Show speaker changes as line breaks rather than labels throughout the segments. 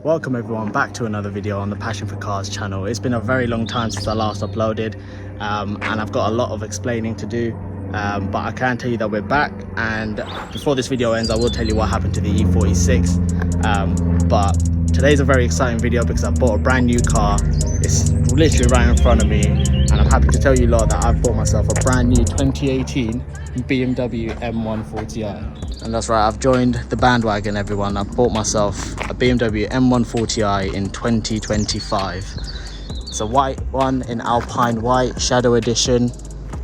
Welcome everyone back to another video on the Passion for Cars channel. It's been a very long time since I last uploaded and I've got a lot of explaining to do, but I can tell you that we're back, and before this video ends I will tell you what happened to the E46. But today's a very exciting video because I've bought a brand new car. It's literally right in front of me, and I'm happy to tell you lot that I've bought myself a brand new 2018 BMW M140i. And that's right, I've joined the bandwagon everyone. I've bought myself a BMW M140i in 2025. It's a white one in Alpine White Shadow Edition.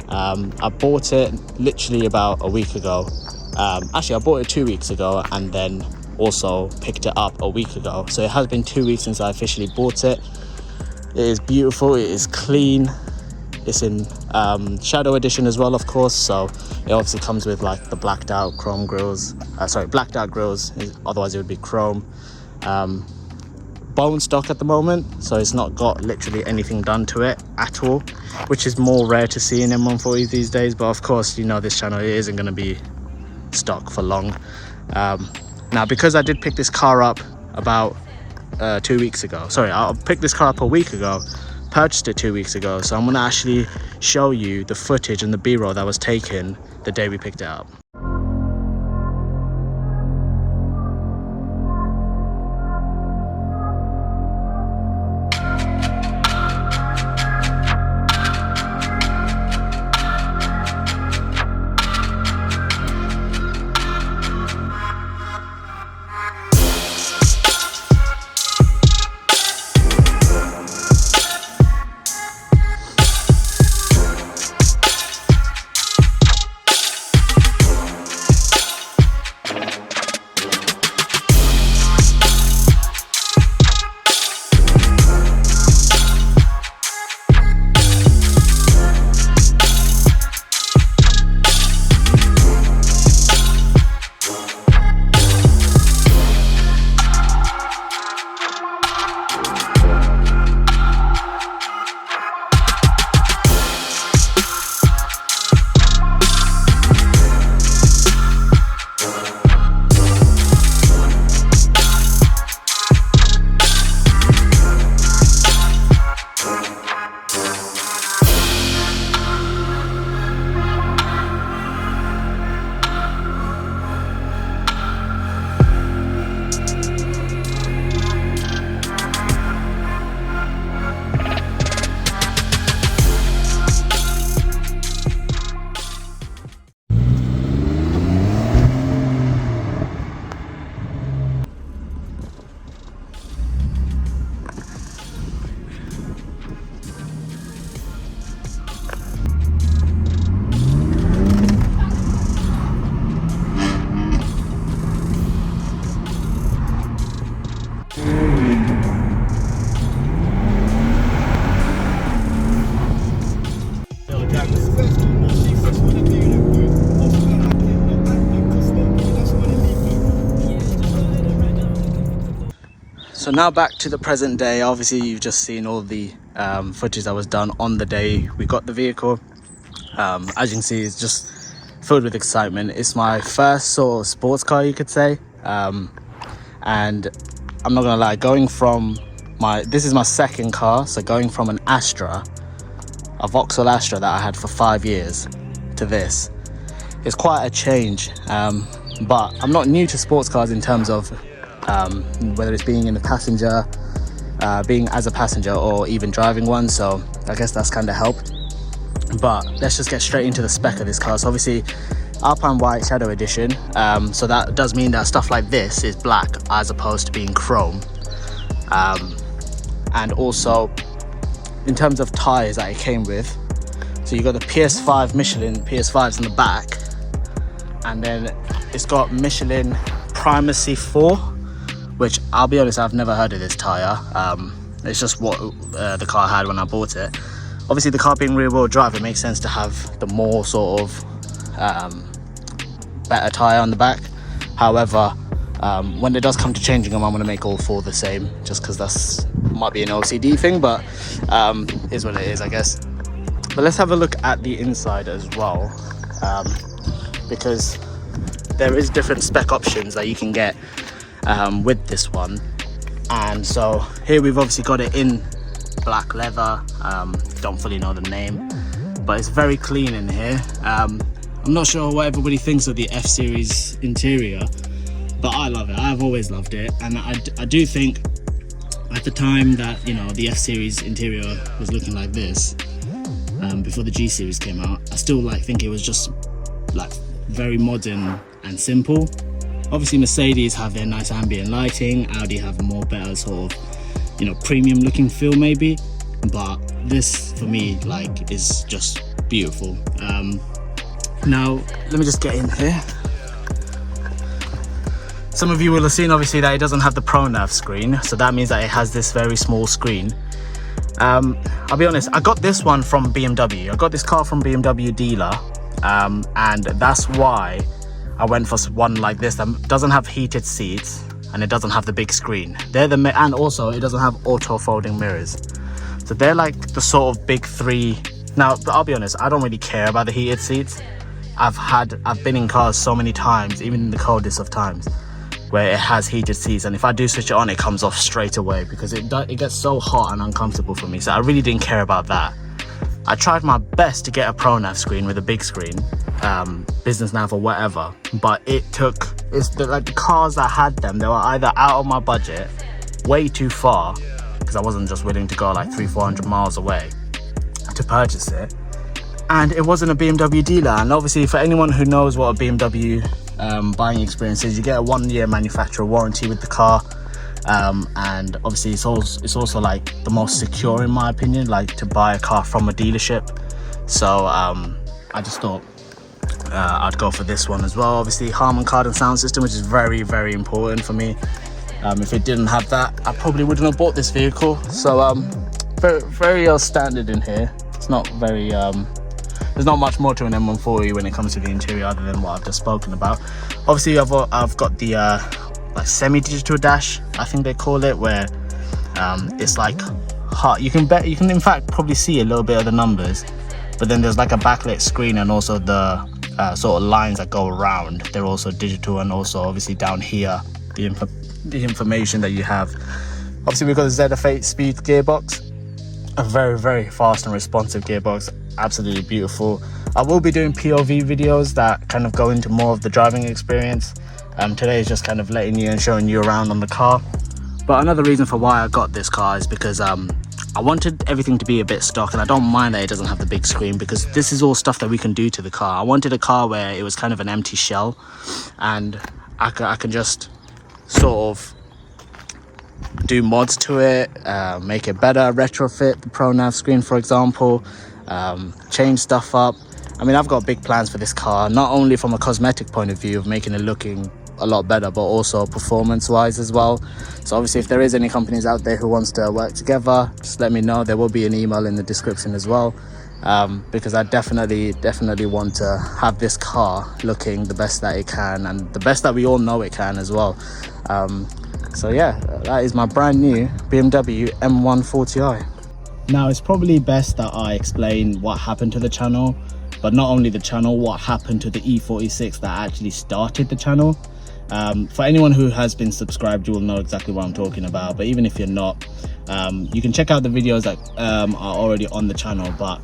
I bought it literally about a week ago. Actually I bought it 2 weeks ago and then also picked it up a week ago. So it has been 2 weeks since I officially bought it. It is beautiful, it is clean. It's in Shadow Edition as well, of course, so it obviously comes with like the blacked out chrome grills, blacked out grills, otherwise it would be chrome. Bone stock at the moment, so it's not got literally anything done to it at all, which is more rare to see in M140s these days, but of course, you know, this channel isn't going to be stock for long. Now, because I did pick this car up about 2 weeks ago, sorry, I picked this car up a week ago, purchased it 2 weeks ago, so I'm going to actually show you the footage and the b-roll that was taken the day we picked it up. So now back to the present day. Obviously you've just seen all the footage that was done on the day we got the vehicle. As you can see, it's just filled with excitement. It's my first sort of sports car, you could say, and I'm not gonna lie, this is my second car, so going from an Astra, a Vauxhall Astra that I had for 5 years, to this, it's quite a change. But I'm not new to sports cars in terms of whether it's being in the passenger, being as a passenger, or even driving one, so I guess that's kind of helped. But let's just get straight into the spec of this car. So obviously Alpine White Shadow Edition, so that does mean that stuff like this is black as opposed to being chrome. And also in terms of tires that it came with, so you got the PS5 Michelin PS5s in the back, and then it's got Michelin Primacy 4, which I'll be honest, I've never heard of this tire. It's just what the car had when I bought it. Obviously the car being rear wheel drive, it makes sense to have the more sort of better tire on the back. However, when it does come to changing them, I'm going to make all four the same, just because that's might be an OCD thing, but is what it is, I guess. But let's have a look at the inside as well, because there is different spec options that you can get with this one. And so here we've obviously got it in black leather. Don't fully know the name, but it's very clean in here. I'm not sure what everybody thinks of the F series interior, but I love it. I've always loved it, and I do think at the time that, you know, the F series interior was looking like this, before the G series came out, I still think it was just like very modern and simple. Obviously Mercedes have their nice ambient lighting, Audi have a more better sort of, you know, premium looking feel maybe, but this for me is just beautiful. Now let me just get in here. Some of you will have seen obviously that it doesn't have the ProNav screen, so that means that it has this very small screen. I'll be honest, I got this one from BMW. I got this car from BMW dealer, and that's why I went for one like this that doesn't have heated seats and it doesn't have the big screen. And also it doesn't have auto folding mirrors. So they're like the sort of big three. Now, I'll be honest, I don't really care about the heated seats. I've been in cars so many times, even in the coldest of times, where it has heated seats, and if I do switch it on, it comes off straight away because it gets so hot and uncomfortable for me. So I really didn't care about that. I tried my best to get a ProNav screen with a big screen, business nav or whatever, but the cars that had them, they were either out of my budget, way too far, because I wasn't just willing to go like 300-400 miles away to purchase it, and it wasn't a BMW dealer. And obviously for anyone who knows what a BMW buying experience is, you get a 1-year manufacturer warranty with the car, and obviously it's also like the most secure, in my opinion, like to buy a car from a dealership. So I just thought I'd go for this one as well. Obviously Harman Kardon sound system, which is very, very important for me. If it didn't have that, I probably wouldn't have bought this vehicle. So very, very standard in here. It's not very there's not much more to an M140 when it comes to the interior other than what I've just spoken about. Obviously I've got the like semi-digital dash, I think they call it, where it's like hot. You can in fact probably see a little bit of the numbers, but then there's like a backlit screen, and also the sort of lines that go around, they're also digital. And also obviously down here the information that you have. Obviously we've got the ZF8 speed gearbox, a very, very fast and responsive gearbox, absolutely beautiful. I will be doing POV videos that kind of go into more of the driving experience. Today is just kind of letting you and showing you around on the car. But another reason for why I got this car is because I wanted everything to be a bit stock, and I don't mind that it doesn't have the big screen, because this is all stuff that we can do to the car. I wanted a car where it was kind of an empty shell, and I can just sort of do mods to it, make it better, retrofit the ProNav screen, for example, change stuff up. I mean, I've got big plans for this car, not only from a cosmetic point of view of making it looking a lot better, but also performance wise as well. So obviously if there is any companies out there who wants to work together, just let me know. There will be an email in the description as well, because I definitely want to have this car looking the best that it can, and the best that we all know it can as well. So yeah, that is my brand new BMW M140i. Now it's probably best that I explain what happened to the channel, but not only the channel, what happened to the E46 that actually started the channel. For anyone who has been subscribed, you will know exactly what I'm talking about, but even if you're not, you can check out the videos that are already on the channel. But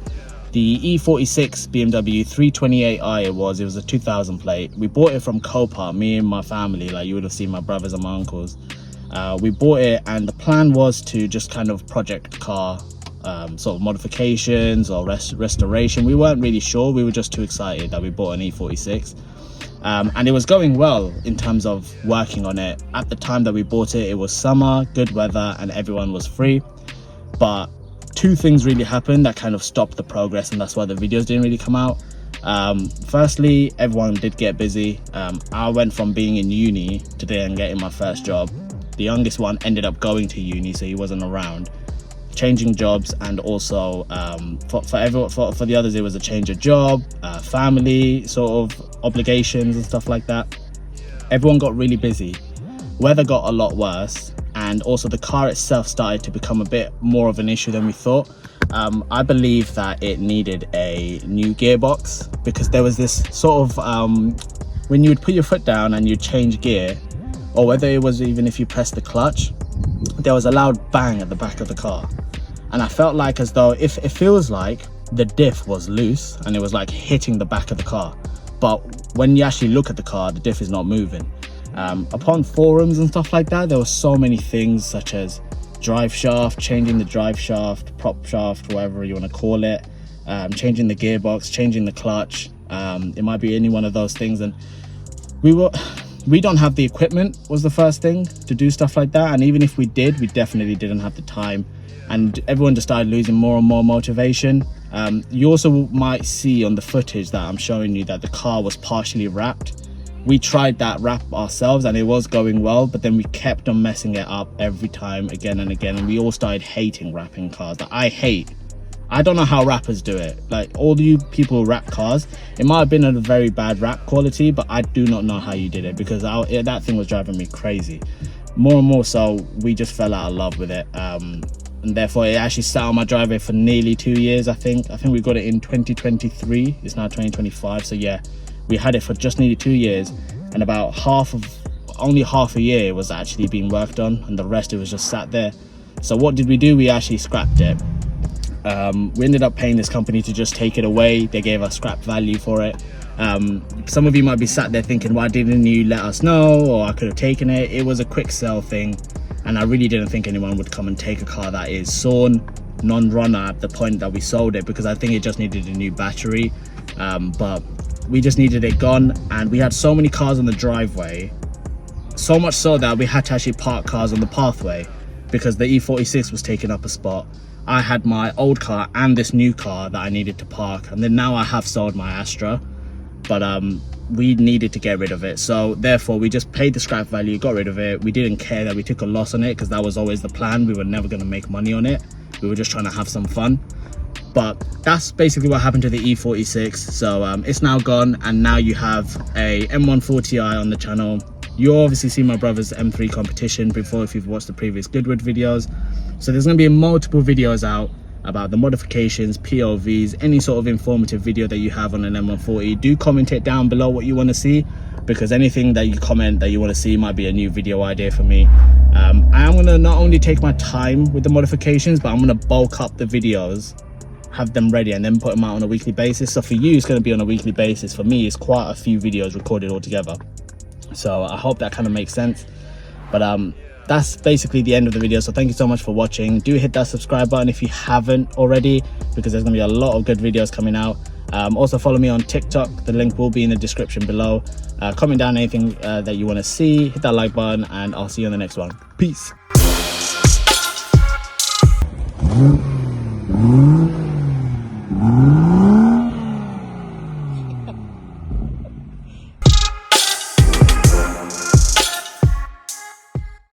the E46 BMW 328i, it was a 2000 plate. We bought it from Copart, me and my family, like you would have seen my brothers and my uncles. We bought it, and the plan was to just kind of project car, sort of modifications or restoration. We weren't really sure, we were just too excited that we bought an E46. And it was going well in terms of working on it. At the time that we bought it, it was summer, good weather, and everyone was free. But two things really happened that kind of stopped the progress, and that's why the videos didn't really come out. Firstly, everyone did get busy. I went from being in uni to then getting my first job. The youngest one ended up going to uni, so he wasn't around, changing jobs. And also for the others, it was a change of job, family sort of obligations and stuff like that. Everyone got really busy, weather got a lot worse, and also the car itself started to become a bit more of an issue than we thought. I believe that it needed a new gearbox, because there was this sort of when you would put your foot down and you change gear, or whether it was even if you press the clutch, there was a loud bang at the back of the car, and I felt like as though if it feels like the diff was loose and it was like hitting the back of the car, but when you actually look at the car, the diff is not moving. Upon forums and stuff like that, there were so many things such as drive shaft, changing the drive shaft, prop shaft, whatever you want to call it, changing the gearbox, changing the clutch. It might be any one of those things, and we don't have the equipment was the first thing to do stuff like that, and even if we did, we definitely didn't have the time, and everyone just started losing more and more motivation. You also might see on the footage that I'm showing you that the car was partially wrapped. We tried that wrap ourselves and it was going well, but then we kept on messing it up every time, again and again, and we all started hating wrapping cars that I don't know how rappers do it. Like, all you people who wrap cars, it might have been a very bad wrap quality, but I do not know how you did it, because that thing was driving me crazy. More and more so, we just fell out of love with it, and therefore it actually sat on my driveway for nearly 2 years. I think we got it in 2023. It's now 2025, so yeah, we had it for just nearly 2 years, and about only half a year was actually being worked on, and the rest it was just sat there. So what did we do? We actually scrapped it. We ended up paying this company to just take it away. They gave us scrap value for it. Some of you might be sat there thinking, why didn't you let us know, or I could have taken it. It was a quick sell thing, and I really didn't think anyone would come and take a car that is sawn, non-runner at the point that we sold it, because I think it just needed a new battery, but we just needed it gone. And we had so many cars on the driveway, so much so that we had to actually park cars on the pathway because the E46 was taking up a spot. I had my old car and this new car that I needed to park, and then now I have sold my Astra, but we needed to get rid of it, so therefore we just paid the scrap value, got rid of it. We didn't care that we took a loss on it, because that was always the plan. We were never going to make money on it. We were just trying to have some fun. But that's basically what happened to the E46. So it's now gone, and now you have a M140i on the channel. You obviously see my brother's M3 competition before if you've watched the previous Goodwood videos. So there's going to be multiple videos out about the modifications, POVs, any sort of informative video that you have on an M140. Do comment it down below what you want to see, because anything that you comment that you want to see might be a new video idea for me. I am going to not only take my time with the modifications, but I'm going to bulk up the videos, have them ready, and then put them out on a weekly basis. So for you, it's going to be on a weekly basis. For me, it's quite a few videos recorded all together. So I hope that kind of makes sense. But that's basically the end of the video. So thank you so much for watching. Do hit that subscribe button if you haven't already, because there's going to be a lot of good videos coming out. Also follow me on TikTok. The link will be in the description below. Comment down anything that you want to see. Hit that like button, and I'll see you on the next one. Peace.